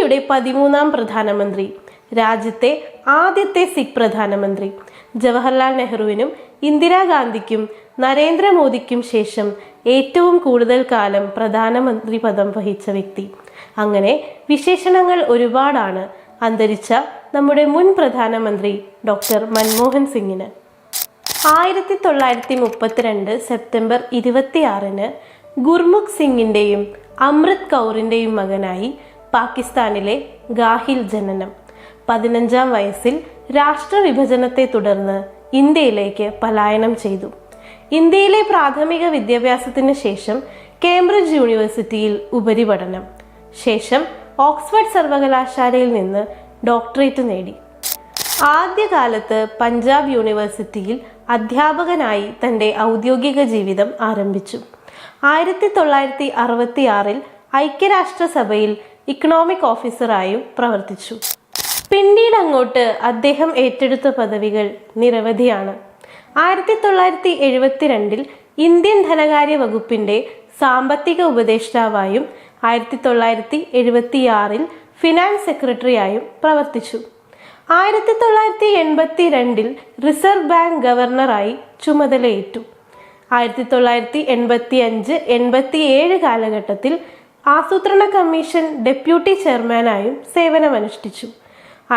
ഇന്ത്യയുടെ 13ാം പ്രധാനമന്ത്രി, രാജ്യത്തെ ആദ്യത്തെ സിഖ് പ്രധാനമന്ത്രി, ജവഹർലാൽ നെഹ്റുവിനും ഇന്ദിരാഗാന്ധിക്കും നരേന്ദ്രമോദിക്കും ശേഷം ഏറ്റവും കൂടുതൽ കാലം പ്രധാനമന്ത്രി പദം വഹിച്ച വ്യക്തി. അങ്ങനെ വിശേഷണങ്ങൾ ഒരുപാടാണ് അന്തരിച്ച നമ്മുടെ മുൻ പ്രധാനമന്ത്രി ഡോക്ടർ മൻമോഹൻ സിംഗിന്. 1932 സെപ്റ്റംബർ 26 ഗുർമുഖ് സിംഗിൻ്റെയും അമൃത് കൗറിൻ്റെയും മകനായി പാകിസ്ഥാനിലെ ഗാഹിൽ ജനനം. 15-ാം വയസ്സിൽ രാഷ്ട്രവിഭജനത്തെ തുടർന്ന് ഇന്ത്യയിലേക്ക് പലായനം ചെയ്തു. ഇന്ത്യയിലെ പ്രാഥമിക വിദ്യാഭ്യാസത്തിന് ശേഷം കേംബ്രിഡ്ജ് യൂണിവേഴ്സിറ്റിയിൽ ഉപരിപഠനം, ശേഷം ഓക്സ്ഫോർഡ് സർവകലാശാലയിൽ നിന്ന് ഡോക്ടറേറ്റ് നേടി. ആദ്യകാലത്ത് പഞ്ചാബ് യൂണിവേഴ്സിറ്റിയിൽ അധ്യാപകനായി തൻ്റെ ഔദ്യോഗിക ജീവിതം ആരംഭിച്ചു. 1966 ഐക്യരാഷ്ട്രസഭയിൽ ഇക്കണോമിക് ഓഫീസറായും പ്രവർത്തിച്ചു. പിന്നീട് അങ്ങോട്ട് അദ്ദേഹം ഏറ്റെടുത്ത പദവികൾ നിരവധിയാണ്. 1972 ഇന്ത്യൻ ധനകാര്യ വകുപ്പിൻ്റെ സാമ്പത്തിക ഉപദേഷ്ടാവായും 1976 ഫിനാൻസ് സെക്രട്ടറിയായും പ്രവർത്തിച്ചു. 1982 റിസർവ് ബാങ്ക് ഗവർണറായി ചുമതലയേറ്റു. 1985-87 കാലഘട്ടത്തിൽ ആസൂത്രണ കമ്മീഷൻ ഡെപ്യൂട്ടി ചെയർമാനായും സേവനമനുഷ്ഠിച്ചു.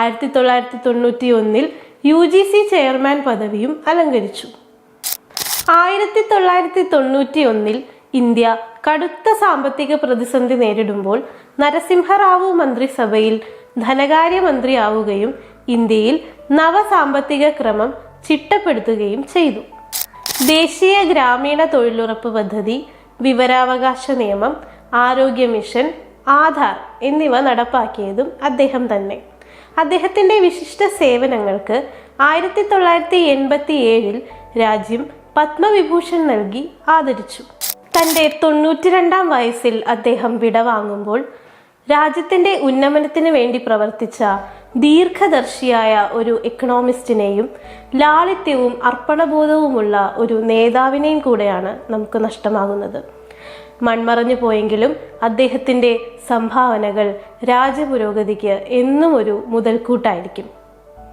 1991 UGC ചെയർമാൻ പദവിയും അലങ്കരിച്ചു. 1991 ഇന്ത്യ കടുത്ത സാമ്പത്തിക പ്രതിസന്ധി നേരിടുമ്പോൾ നരസിംഹറാവു മന്ത്രിസഭയിൽ ധനകാര്യമന്ത്രിയാവുകയും ഇന്ത്യയിൽ നവസാമ്പത്തിക ക്രമം ചിട്ടപ്പെടുത്തുകയും ചെയ്തു. ദേശീയ ഗ്രാമീണ തൊഴിലുറപ്പ് പദ്ധതി, വിവരാവകാശ നിയമം, ആരോഗ്യ മിഷൻ, ആധാർ എന്നിവ നടപ്പാക്കിയതും അദ്ദേഹം തന്നെ. അദ്ദേഹത്തിൻ്റെ വിശിഷ്ട സേവനങ്ങൾക്ക് 1987 രാജ്യം പത്മവിഭൂഷൺ നൽകി ആദരിച്ചു. തൻ്റെ 92-ാം വയസ്സിൽ അദ്ദേഹം വിടവാങ്ങുമ്പോൾ രാജ്യത്തിൻ്റെ ഉന്നമനത്തിന് വേണ്ടി പ്രവർത്തിച്ച ദീർഘദർശിയായ ഒരു എക്കണോമിസ്റ്റിനെയും ലാളിത്യവും അർപ്പണബോധവുമുള്ള ഒരു നേതാവിനെയും കൂടെയാണ് നമുക്ക് നഷ്ടമാകുന്നത്. മൺമറഞ്ഞു പോയെങ്കിലും അദ്ദേഹത്തിൻ്റെ സംഭാവനകൾ രാജ്യപുരോഗതിക്ക് എന്നും ഒരു മുതൽക്കൂട്ടായിരിക്കും.